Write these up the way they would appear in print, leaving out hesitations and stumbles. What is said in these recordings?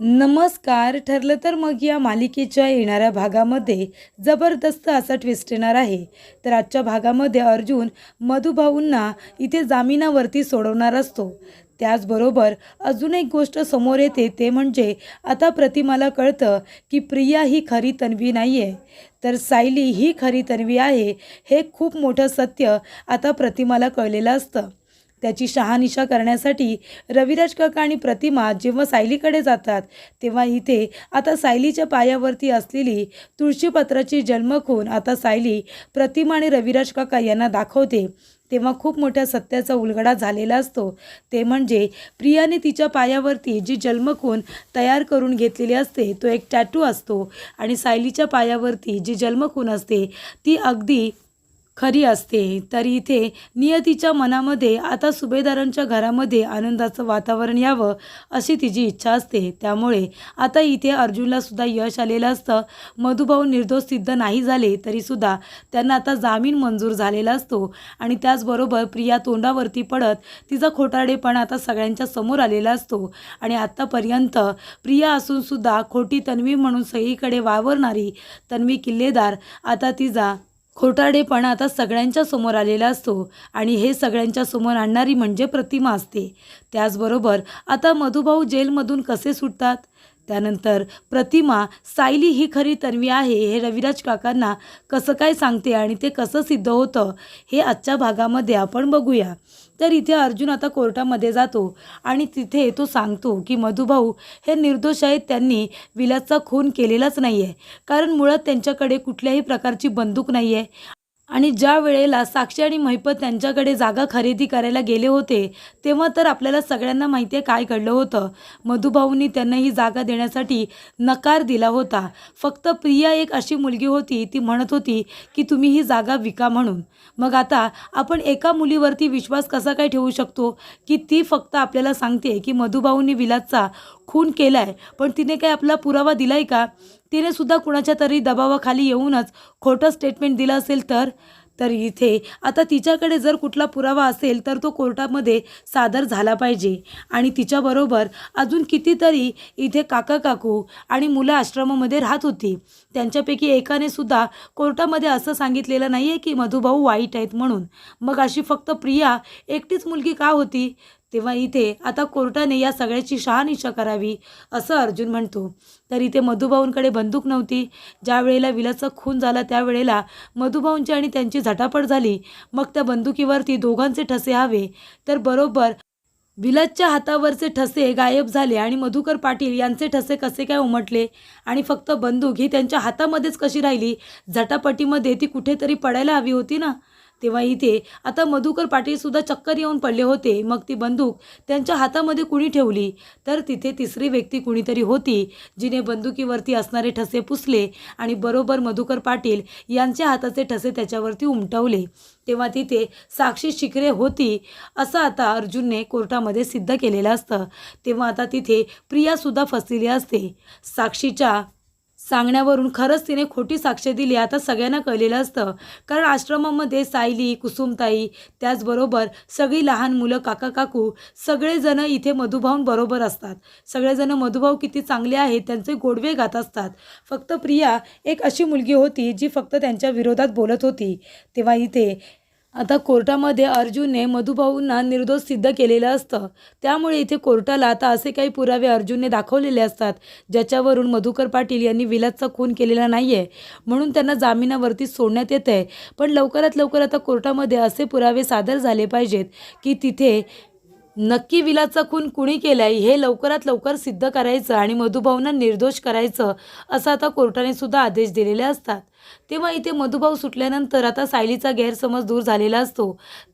नमस्कार. ठरलं तर मग या मालिकेच्या येणाऱ्या भागामध्ये जबरदस्त असा ट्विस्ट येणार आहे. तर आजच्या भागामध्ये अर्जुन मधुभाऊंना इथे जामिनावरती सोडवणार असतो. त्याचबरोबर अजून एक गोष्ट समोर येते ते म्हणजे आता प्रतिमाला कळतं की प्रिया ही खरी तन्वी नाही आहे, तर सायली ही खरी तन्वी आहे. हे खूप मोठं सत्य आता प्रतिमाला कळलेलं असतं. त्याची शहानिशा करण्यासाठी रविराज काका आणि प्रतिमा जेव्हा सायलीकडे जातात तेव्हा इथे आता सायलीच्या पायावरती असलेली तुळशीपत्राची जन्मखून आता सायली प्रतिमा आणि रविराज काका यांना दाखवते. तेव्हा खूप मोठ्या सत्याचा उलगडा झालेला असतो. ते म्हणजे प्रियाने तिच्या पायावरती जी जन्मखून तयार करून घेतलेली असते तो एक टॅटू असतो आणि सायलीच्या पायावरती जी जन्मखून असते ती अगदी खरी असते. तर इथे नियतीच्या मनामध्ये आता सुभेदारांच्या घरामध्ये आनंदाचं वातावरण यावं अशी तिची इच्छा असते. त्यामुळे आता इथे अर्जुनला सुद्धा यश आलेलं असतं. मधुभाऊ निर्दोष सिद्ध नाही झाले तरीसुद्धा त्यांना आता जामीन मंजूर झालेला असतो आणि त्याचबरोबर प्रिया तोंडावरती पडत तिचा खोटारडेपणा आता सगळ्यांच्या समोर आलेला असतो आणि आत्तापर्यंत प्रिया असूनसुद्धा खोटी तन्वी म्हणून सगळीकडे वावरणारी तन्वी किल्लेदार आता तिचा खोटारडेपणा आता सगळ्यांच्या समोर आलेला असतो आणि हे सगळ्यांच्या समोर आणणारी म्हणजे प्रतिमा असते. त्याचबरोबर आता मधुभाऊ जेलमधून कसे सुटतात, त्यानंतर प्रतिमा सायली ही खरी तन्वी आहे हे रविराज काकांना कसं काय सांगते आणि ते कसं सिद्ध होतं हे आजच्या भागामध्ये आपण बघूया. तर इथे अर्जुन आता कोर्टामध्ये जातो आणि तिथे तो सांगतो की मधुभाऊ हे निर्दोष आहेत, त्यांनी विलासचा खून केलेलाच नाही आहे. कारण मुळात त्यांच्याकडे कुठल्याही प्रकारची बंदूक नाही आहे आणि ज्या वेळेला साक्षी आणि महिपत त्यांच्याकडे जागा खरेदी करायला गेले होते तेव्हा तर आपल्याला सगळ्यांना माहिती आहे काय घडलं होतं. मधुभाऊंनी त्यांना ही जागा देण्यासाठी नकार दिला होता. फक्त प्रिया एक अशी मुलगी होती, ती म्हणत होती की तुम्ही ही जागा विका म्हणून. मग आता आपण एका मुलीवरती विश्वास कसा काय ठेवू शकतो की ती फक्त आपल्याला सांगते की मधुभाऊंनी विलासचा खून केलाय, पण तिने काय आपला पुरावा दिलाय का? तिने सुद्धा कुणाच्या तरी दबावाखाली येऊनच खोटं स्टेटमेंट दिलं असेल तर इथे आता तिच्याकडे जर कुठला पुरावा असेल तर तो कोर्टामध्ये सादर झाला पाहिजे. आणि तिच्याबरोबर अजून कितीतरी इथे काका काकू आणि मुलं आश्रमामध्ये राहत होती. त्यांच्यापैकी एकाने सुद्धा कोर्टामध्ये असं सांगितलेलं नाही आहे की मधुभाऊ वाईट आहेत म्हणून. मग अशी फक्त प्रिया एकटीच मुलगी का होती? तेव्हा इथे आता कोर्टाने या सगळ्याची शहानिशा करावी असं अर्जुन म्हणतो. तर इथे मधुभाऊंकडे बंदूक नव्हती. ज्या वेळेला विलासचा खून झाला त्यावेळेला मधुभाऊंची आणि त्यांची झटापट झाली. मग त्या बंदुकीवरती दोघांचे ठसे हवे, तर बरोबर विलासच्या हातावरचे ठसे गायब झाले आणि मधुकर पाटील यांचे ठसे कसे काय उमटले आणि फक्त बंदूक ही त्यांच्या हातामध्येच कशी राहिली? झटापटीमध्ये ती कुठेतरी पडायला हवी होती ना. तेव्हा इथे आता मधुकर पाटील सुद्धा चक्कर येऊन पडले होते. मग ती बंदूक त्यांच्या हातामध्ये कुणी ठेवली? तर तिथे तिसरी व्यक्ती कुणीतरी होती जिने बंदुकीवरती असणारे ठसे पुसले आणि बरोबर मधुकर पाटील यांच्या हाताचे ठसे त्याच्यावरती उमटवले. तेव्हा तिथे साक्षी शिकरे होती असं आता अर्जुनने कोर्टामध्ये सिद्ध केलेलं असतं. तेव्हा आता तिथे प्रियासुद्धा फसलेली असते. साक्षीच्या सांगण्यावरून खरंच तिने खोटी साक्ष दिली आता सगळ्यांना कळलेलं असतं. कारण आश्रमामध्ये सायली, कुसुमताई, त्याचबरोबर सगळी लहान मुलं, काका काकू सगळेजण इथे मधुभाऊंबरोबर असतात. सगळेजण मधुभाऊ किती चांगले आहेत त्यांचे गोडवे गात असतात. फक्त प्रिया एक अशी मुलगी होती जी फक्त त्यांच्या विरोधात बोलत होती. तेव्हा इथे आता कोर्टामध्ये अर्जुनने मधुभाऊंना निर्दोष सिद्ध केलेलं असतं. त्यामुळे इथे कोर्टाला आता असे काही पुरावे अर्जुनने दाखवलेले असतात ज्याच्यावरून मधुकर पाटील यांनी विलासचा खून केलेला नाही आहे म्हणून त्यांना जामिनावरती सोडण्यात येत आहे. पण लवकरात लवकर आता कोर्टामध्ये असे पुरावे सादर झाले पाहिजेत की तिथे नक्की विलासचा खून कुणी केलाय हे लवकरात लवकर सिद्ध करायचं आणि मधुभाऊंना निर्दोष करायचं असं आता कोर्टाने सुद्धा आदेश दिलेले असतात. तेव्हा इथे मधुभाऊ सुटल्यानंतर आता सायलीचा गैरसमज दूर झालेला असतो.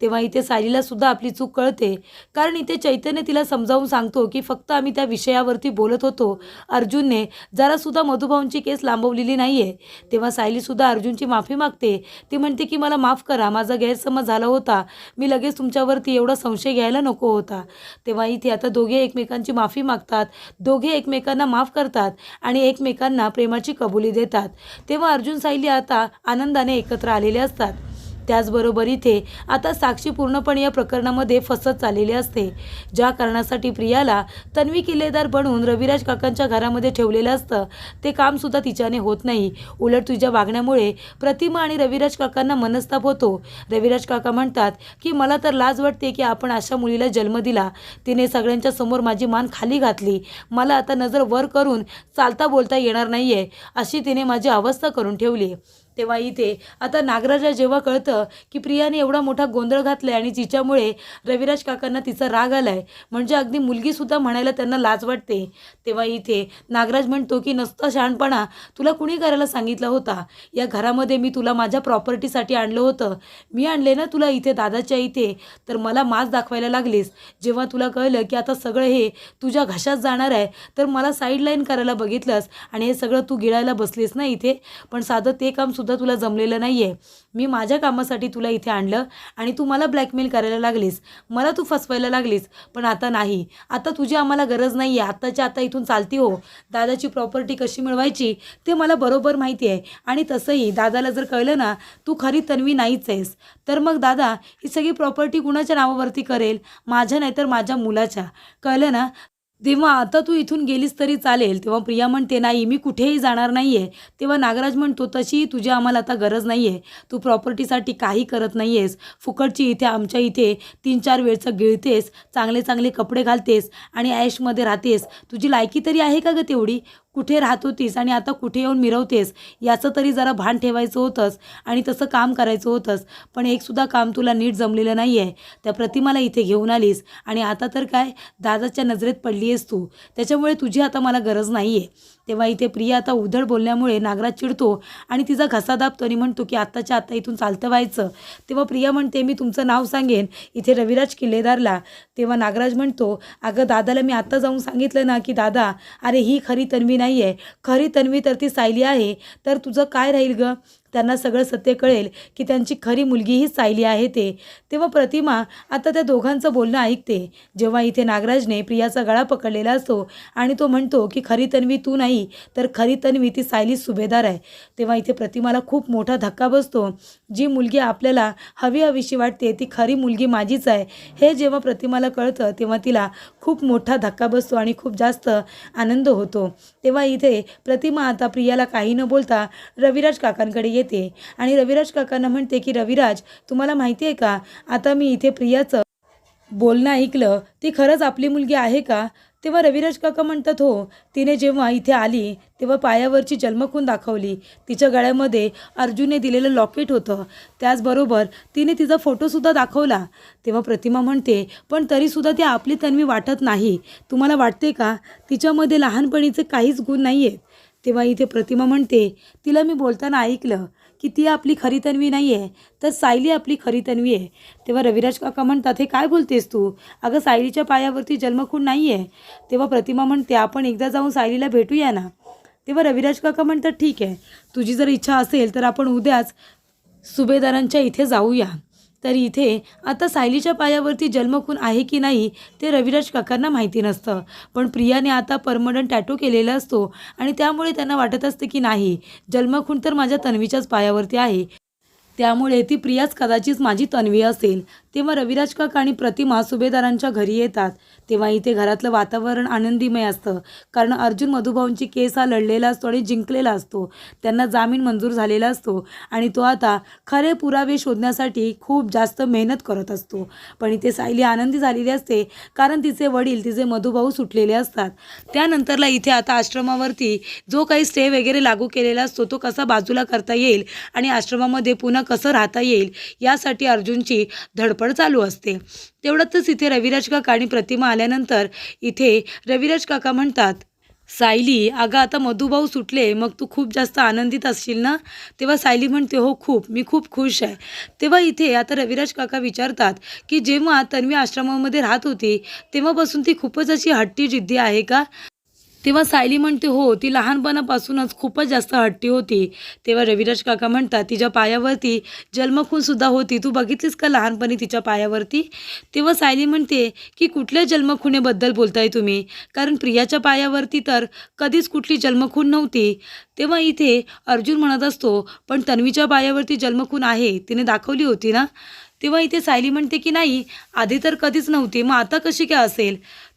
तेव्हा इथे सायलीला सुद्धा आपली चूक कळते. कारण इथे चैतन्य तिला समजावून सांगतो की फक्त आम्ही त्या विषयावरती बोलत होतो. अर्जुनने जरासुद्धा मधुभाऊंची केस लांबवलेली नाही आहे. तेव्हा सायलीसुद्धा अर्जुनची माफी मागते. ती म्हणते की मला माफ करा, माझा गैरसमज झाला होता, मी लगेच तुमच्यावरती एवढा संशय घ्यायला नको होता. तेव्हा इथे आता दोघे एकमेकांची माफी मागतात, दोघे एकमेकांना माफ करतात आणि एकमेकांना प्रेमाची कबुली देतात. तेव्हा अर्जुन सायली आता आनंदाने एकत्र आलेले असतात. त्याचबरोबर इथे आता साक्षी पूर्णपणे या प्रकरणामध्ये फसत चाललेली असते, ज्या कारणासाठी प्रियाला तन्वी किल्लेदार बनवून रविराज काकांच्या घरामध्ये ठेवलेलं असतं ते कामसुद्धा तिच्याने होत नाही. उलट तुझ्या वागण्यामुळे प्रतिमा आणि रविराज काकांना मनस्ताप होतो. रविराज काका म्हणतात की मला तर लाज वाटते की आपण अशा मुलीला जन्म दिला, तिने सगळ्यांच्या समोर माझी मान खाली घातली, मला आता नजर वर करून चालता बोलता येणार नाही आहे, अशी तिने माझी अवस्था करून ठेवली. तेव्हा इथे आता नागराजला जेव्हा कळतं की प्रियाने एवढा मोठा गोंधळ घातलाय आणि तिच्यामुळे रविराज काकांना तिचा राग आलाय, म्हणजे अगदी मुलगीसुद्धा म्हणायला त्यांना लाज वाटते, तेव्हा इथे नागराज म्हणतो की नसता शहाणपणा तुला कुणी करायला सांगितला होता? या घरामध्ये मी तुला माझ्या प्रॉपर्टीसाठी आणलं होतं, मी आणले ना तुला इथे दादाच्या इथे, तर मला माज दाखवायला लागलीस. जेव्हा तुला कळलं की आता सगळं हे तुझ्या घशात जाणार आहे तर मला साईडलाईन करायला बघितलंस आणि हे सगळं तू गिळायला बसलीस ना इथे. पण साधं ते काम सुद्धा तुला जमलेलं नाही आहे. मी माझ्या कामासाठी तुला इथे आणलं आणि तू मला ब्लॅकमेल करायला लागलीस, मला तू फसवायला लागलीस. पण आता नाही, आता तुझी आम्हाला गरज नाही आहे, आत्ताच्या आता इथून चालती हो. दादाची प्रॉपर्टी कशी मिळवायची ते मला बरोबर माहिती आहे. आणि तसंही दादाला जर कळलं ना तू खरी तन्वी नाहीच आहेस, तर मग दादा ही सगळी प्रॉपर्टी कुणाच्या नावावरती करेल? माझ्या नाही तर माझ्या मुलाच्या. कळलं ना? तेव्हा आता तू इथून गेलीस तरी चालेल. तेव्हा प्रिया म्हणते नाही, मी कुठेही जाणार नाही आहे. तेव्हा नागराज म्हणतो तशी तुझी आम्हाला आता गरज नाही आहे, तू प्रॉपर्टीसाठी काही करत नाही आहेस, फुकटची इथे आमच्या इथे 3-4 वेळचं गिळतेस, चांगले चांगले कपडे घालतेस आणि ऐशमध्ये राहतेस. तुझी लायकी तरी आहे का गं तेवढी? कुठे राहत होतीस आणि आता कुठे येऊन मिरवतेस? याचं तरी जरा भान ठेवायचं होतंस आणि तसं काम करायचं होतंस. पण एकसुद्धा काम तुला नीट जमलेलं नाही आहे. त्या प्रतिमाला इथे घेऊन आलीस आणि आता तर काय दादाच्या नजरेत पडली आहेस तू, त्याच्यामुळे तुझी आता मला गरज नाही आहे. तेव्हा इथे प्रिया आता उधळ बोलल्यामुळे नागराज चिडतो आणि तिचा घसा दाबतो आणि म्हणतो की आत्ताच्या आत्ता इथून चालतं व्हायचं. तेव्हा प्रिया म्हणते मी तुमचं नाव सांगेन इथे रविराज किल्लेदारला. तेव्हा नागराज म्हणतो अगं दादाला मी आत्ता जाऊन सांगितलं ना की दादा अरे ही खरी तन्वी नाही आहे, खरी तन्वी तर ती सायली आहे. तर तुझं काय राहील गं? त्यांना सगळं सत्य कळेल की त्यांची खरी मुलगी ही सायली आहे ते. तेव्हा प्रतिमा आता त्या दोघांचं बोलणं ऐकते, जेव्हा इथे नागराजने प्रियाचा गळा पकडलेला असतो आणि तो म्हणतो की खरी तन्वी तू नाही तर खरी तन्वी ती सायली सुभेदार आहे. तेव्हा इथे प्रतिमाला खूप मोठा धक्का बसतो. जी मुलगी आपल्याला हवीशी वाटते ती खरी मुलगी माझीच आहे हे जेव्हा प्रतिमाला कळतं तेव्हा तिला खूप मोठा धक्का बसतो आणि खूप जास्त आनंद होतो. तेव्हा इथे प्रतिमा आता प्रियाला काही न बोलता रविराज काकांकडे येते आणि रविराज काकांना म्हणते की रविराज तुम्हाला माहिती आहे का, आता मी इथे प्रियाचं बोलणं ऐकलं, ती खरंच आपली मुलगी आहे का? तेव्हा रविराज काका म्हणतात हो, तिने जेव्हा इथे आली तेव्हा पायावरची जन्मखून दाखवली, तिच्या गळ्यामध्ये अर्जुनने दिलेलं लॉकेट होतं, त्याचबरोबर तिने तिचा फोटोसुद्धा दाखवला. तेव्हा प्रतिमा म्हणते पण तरीसुद्धा ती आपली तन्वी वाटत नाही, तुम्हाला वाटते का तिच्यामध्ये लहानपणीचे काहीच गुण नाही आहेत? तेव्हा इथे प्रतिमा म्हणते तिला मी बोलताना ऐकलं की ती आपली खरी तन्वी नाही आहे तर सायली आपली खरी तन्वी आहे. तेव्हा रविराज काका म्हणतात हे काय बोलतेस तू? अगं सायलीच्या पायावरती जन्मखून नाही आहे. तेव्हा प्रतिमा म्हणते आपण एकदा जाऊन सायलीला भेटूया ना. तेव्हा रविराज काका म्हणतात ठीक आहे, तुझी जर इच्छा असेल तर आपण उद्याच सुभेदारांच्या इथे जाऊया. तर इथे आता सायलीच्या पायावरती जन्मखून आहे की नाही ते रविराज काकांना माहिती नसतं, पण प्रियाने आता परमनंट टॅटू केलेला असतो आणि त्यामुळे त्यांना वाटत असते की नाही जन्मखून तर माझ्या तन्वीच्याच पायावरती आहे, त्यामुळे ती प्रियाच कदाचित माझी तन्वी असेल. तेव्हा रविराज काका आणि प्रतिमा सुभेदारांच्या घरी येतात. तेव्हा इथे घरातलं वातावरण आनंदीमय असतं, कारण अर्जुन मधुभाऊंची केस हा लढलेला असतो आणि जिंकलेला असतो, त्यांना जामीन मंजूर झालेला असतो आणि तो आता खरे पुरावे शोधण्यासाठी खूप जास्त मेहनत करत असतो. पण इथे सायली आनंदी झालेली असते, कारण तिचे वडील तिचे मधुभाऊ सुटलेले असतात. त्यानंतरला इथे आता आश्रमावरती जो काही स्टे वगैरे लागू केलेला असतो तो कसा बाजूला करता येईल आणि आश्रमामध्ये पुन्हा कसं राहता येईल यासाठी अर्जुनची धडपड चालू असते. तेवढ्यातच इथे रविराज काका आणि प्रतिमा आल्यानंतर इथे रविराज काका म्हणतात सायली अगं आता मधुभाऊ सुटले, मग तू खूप जास्त आनंदित असशील ना? तेव्हा सायली म्हणते हो खूप, मी खूप खुश आहे. तेव्हा इथे आता रविराज काका विचारतात की जेव्हा तन्वी आश्रमामध्ये राहत होती तेव्हापासून ती खूपच अशी हट्टी जिद्दी आहे का? तेव्हा सायली म्हणते हो, ती लहानपणापासूनच खूपच जास्त हट्टी होती. तेव्हा रविराज काका म्हणतात तिच्या पायावरती जन्मखूनसुद्धा होती. तू बघितलीस का लहानपणी तिच्या पायावरती? तेव्हा सायली म्हणते की कुठल्या जन्मखुणेबद्दल बोलताय तुम्ही? कारण प्रियाच्या पायावरती तर कधीच कुठली जन्मखून नव्हती. तेव्हा इथे अर्जुन म्हणत असतो, पण तन्वीच्या पायावरती जन्मखून आहे, तिने दाखवली होती ना? तेव्हा इथे सायली म्हणते की नाही, आधी तर कधीच नव्हती, मग आता कशी काय असेल?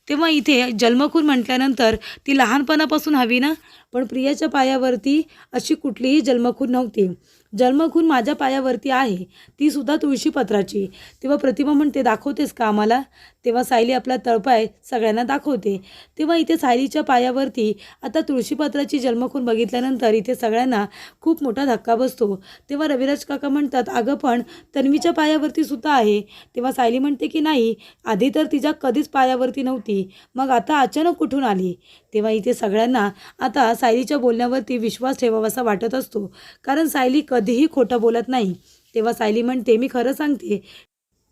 तेव्हा इथे जन्मखून म्हटल्यानंतर ती लहानपणापासून हवी ना, पण प्रियाच्या पायावरती अशी कुठलीही जन्मखून नव्हती. जन्मखून माझ्या पायावरती आहे, ती सुद्धा तुळशीपत्राची. तेव्हा प्रतिमा म्हणते दाखवतेस का आम्हाला? तेव्हा सायली आपला तळपाय सगळ्यांना दाखवते. तेव्हा इथे सायलीच्या पायावरती आता तुळशीपत्राची जन्मखून बघितल्यानंतर इथे सगळ्यांना खूप मोठा धक्का बसतो. तेव्हा रविराज काका म्हणतात अगं पण तन्वीच्या पायावरती सुद्धा आहे. तेव्हा सायली म्हणते की नाही, आधी तर तिच्या कधीच पायावरती नव्हती, मग आता अचानक कुठून आली? तेव्हा इथे सगळ्यांना आता सायलीच्या बोलण्यावरती विश्वास ठेवावासा वाटत असतो, कारण सायली कधीही खोटं बोलत नाही. तेव्हा सायली म्हणते मी खरं सांगते,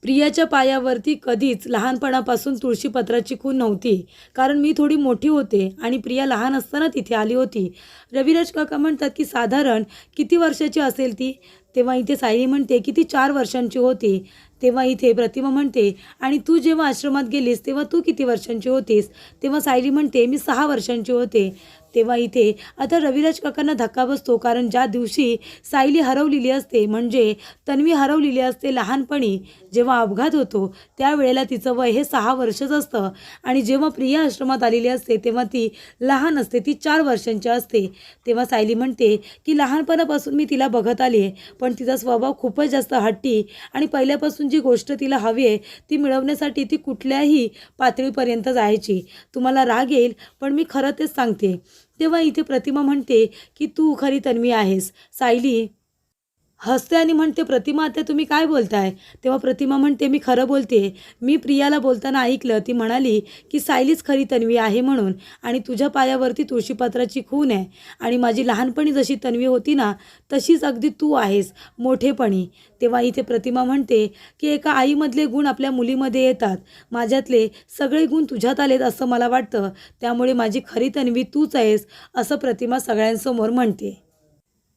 प्रियाच्या पायावरती कधीच लहानपणापासून तुळशीपत्राची खूण नव्हती, कारण मी थोडी मोठी होते आणि प्रिया लहान असताना तिथे आली होती. रविराज काका म्हणतात की साधारण किती वर्षाची असेल ती? तेव्हा इथे सायली म्हणते की ती 4 वर्षांची होती. तेव्हा इथे प्रतिमा म्हणते आणि तू जेव्हा आश्रमात गेलीस तेव्हा तू किती वर्षांची होतीस? तेव्हा सायली म्हणते मी 6 वर्षांची होते. तेव्हा इथे आता रविराज काकांना धक्का बसतो, कारण ज्या दिवशी सायली हरवलेली असते, म्हणजे तन्वी हरवलेली असते लहानपणी जेव्हा अपघात होतो, त्यावेळेला तिचं वय हे 6 वर्षच असतं आणि जेव्हा प्रिया आश्रमात आलेली असते तेव्हा ती लहान असते, ती 4 वर्षांची असते. तेव्हा सायली म्हणते की लहानपणापासून मी तिला बघत आली आहे, पण तिचा स्वभाव खूपच जास्त हट्टी आणि पहिल्यापासून जी गोष्ट तिला हवी आहे ती मिळवण्यासाठी ती कुठल्याही पातळीपर्यंत जायची. तुम्हाला राग येईल, पण मी खरं तेच सांगते. तेव्हा इथे प्रतिमा म्हणते की तू खरी तन्वी आहेस. सायली हसते आणि म्हणते प्रतिमा आता तुम्ही काय बोलताय? तेव्हा प्रतिमा म्हणते मी खरं बोलते. मी प्रियाला बोलताना ऐकलं, ती म्हणाली की सायलीच खरी तन्वी आहे म्हणून, आणि तुझ्या पायावरती तुळशीपत्राची खूण आहे आणि माझी लहानपणी जशी तन्वी होती ना, तशीच अगदी तू आहेस मोठेपणी. तेव्हा इथे प्रतिमा म्हणते की एका आईमधले गुण आपल्या मुलीमध्ये येतात, माझ्यातले सगळे गुण तुझ्यात आलेत असं मला वाटतं, त्यामुळे माझी खरी तन्वी तूच आहेस असं प्रतिमा सगळ्यांसमोर म्हणते.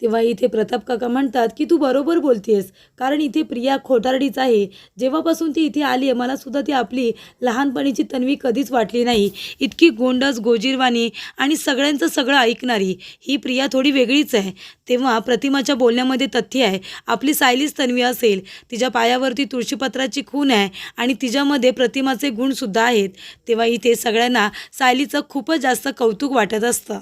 तेव्हा इथे प्रताप काका म्हणतात की तू बरोबर बोलतेस, कारण इथे प्रिया खोटारडीच आहे. जेव्हापासून ती इथे आली आहे मला सुद्धा ती आपली लहानपणीची तन्वी कधीच वाटली नाही. इतकी गोंडस गोजीरवाणी आणि सगळ्यांचं सगळं ऐकणारी ही प्रिया थोडी वेगळीच आहे. तेव्हा प्रतिमाच्या बोलण्यामध्ये तथ्य आहे, आपली सायलीच तन्वी असेल, तिच्या पायावरती तुळशीपत्राची खूण आहे आणि तिच्यामध्ये प्रतिमाचे गुणसुद्धा आहेत. तेव्हा इथे सगळ्यांना सायलीचं खूपच जास्त कौतुक वाटत असतं.